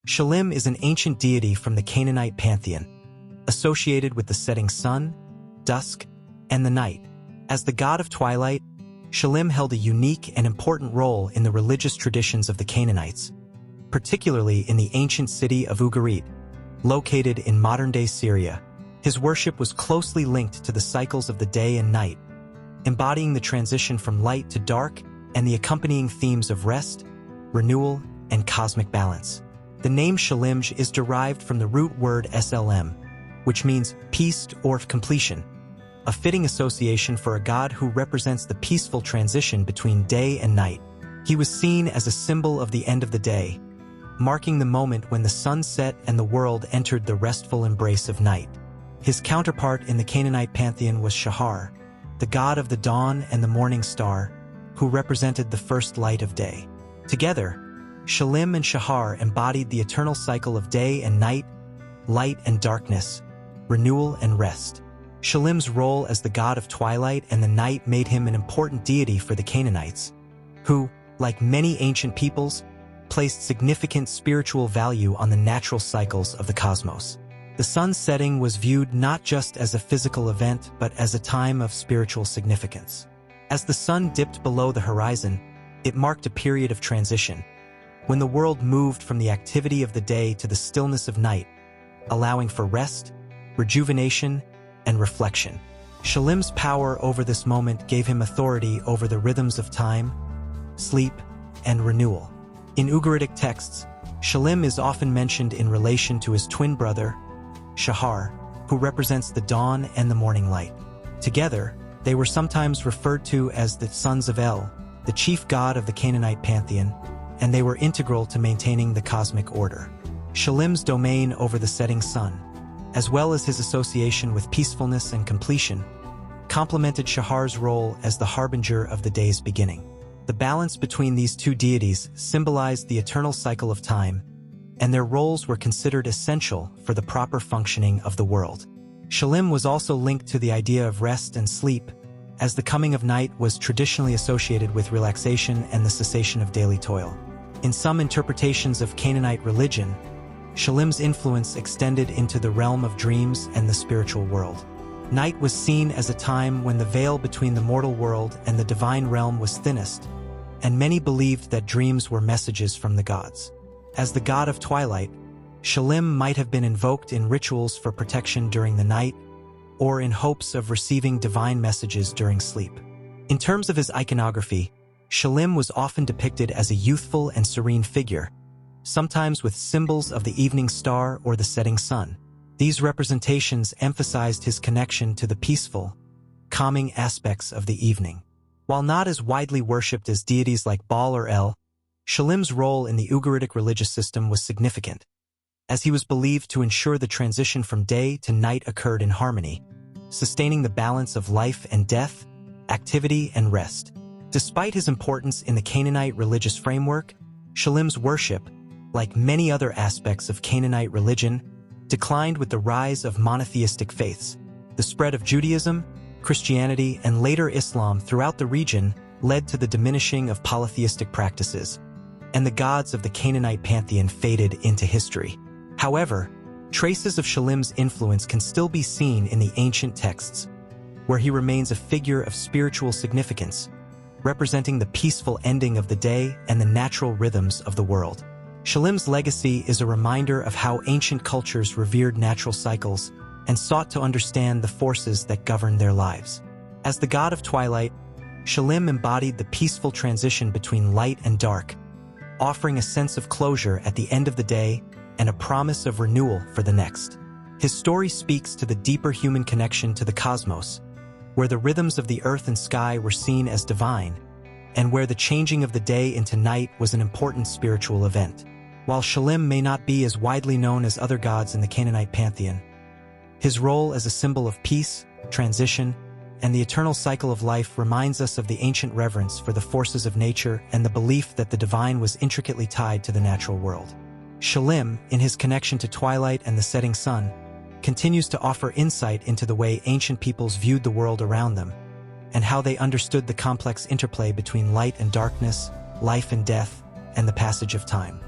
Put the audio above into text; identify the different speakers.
Speaker 1: Shalim is an ancient deity from the Canaanite pantheon, associated with the setting sun, dusk, and the night. As the god of twilight, Shalim held a unique and important role in the religious traditions of the Canaanites, particularly in the ancient city of Ugarit, located in modern-day Syria. His worship was closely linked to the cycles of the day and night, embodying the transition from light to dark and the accompanying themes of rest, renewal, and cosmic balance. The name Shalim is derived from the root word slm, which means peace or completion, a fitting association for a god who represents the peaceful transition between day and night. He was seen as a symbol of the end of the day, marking the moment when the sun set and the world entered the restful embrace of night. His counterpart in the Canaanite pantheon was Shahar, the god of the dawn and the morning star, who represented the first light of day. Together, Shalim and Shahar embodied the eternal cycle of day and night, light and darkness, renewal and rest. Shalim's role as the god of twilight and the night made him an important deity for the Canaanites, who, like many ancient peoples, placed significant spiritual value on the natural cycles of the cosmos. The sun's setting was viewed not just as a physical event but as a time of spiritual significance. As the sun dipped below the horizon, it marked a period of transition, when the world moved from the activity of the day to the stillness of night, allowing for rest, rejuvenation, and reflection. Shalim's power over this moment gave him authority over the rhythms of time, sleep, and renewal. In Ugaritic texts, Shalim is often mentioned in relation to his twin brother, Shahar, who represents the dawn and the morning light. Together, they were sometimes referred to as the sons of El, the chief god of the Canaanite pantheon, and they were integral to maintaining the cosmic order. Shalim's domain over the setting sun, as well as his association with peacefulness and completion, complemented Shahar's role as the harbinger of the day's beginning. The balance between these two deities symbolized the eternal cycle of time, and their roles were considered essential for the proper functioning of the world. Shalim was also linked to the idea of rest and sleep, as the coming of night was traditionally associated with relaxation and the cessation of daily toil. In some interpretations of Canaanite religion, Shalim's influence extended into the realm of dreams and the spiritual world. Night was seen as a time when the veil between the mortal world and the divine realm was thinnest, and many believed that dreams were messages from the gods. As the god of twilight, Shalim might have been invoked in rituals for protection during the night, or in hopes of receiving divine messages during sleep. In terms of his iconography, Shalim was often depicted as a youthful and serene figure, sometimes with symbols of the evening star or the setting sun. These representations emphasized his connection to the peaceful, calming aspects of the evening. While not as widely worshipped as deities like Baal or El, Shalim's role in the Ugaritic religious system was significant, as he was believed to ensure the transition from day to night occurred in harmony, sustaining the balance of life and death, activity and rest. Despite his importance in the Canaanite religious framework, Shalim's worship, like many other aspects of Canaanite religion, declined with the rise of monotheistic faiths. The spread of Judaism, Christianity, and later Islam throughout the region led to the diminishing of polytheistic practices, and the gods of the Canaanite pantheon faded into history. However, traces of Shalim's influence can still be seen in the ancient texts, where he remains a figure of spiritual significance, representing the peaceful ending of the day and the natural rhythms of the world. Shalim's legacy is a reminder of how ancient cultures revered natural cycles and sought to understand the forces that govern their lives. As the god of twilight, Shalim embodied the peaceful transition between light and dark, offering a sense of closure at the end of the day and a promise of renewal for the next. His story speaks to the deeper human connection to the cosmos, where the rhythms of the earth and sky were seen as divine, and where the changing of the day into night was an important spiritual event. While Shalim may not be as widely known as other gods in the Canaanite pantheon, his role as a symbol of peace, transition, and the eternal cycle of life reminds us of the ancient reverence for the forces of nature and the belief that the divine was intricately tied to the natural world. Shalim, in his connection to twilight and the setting sun, continues to offer insight into the way ancient peoples viewed the world around them, and how they understood the complex interplay between light and darkness, life and death, and the passage of time.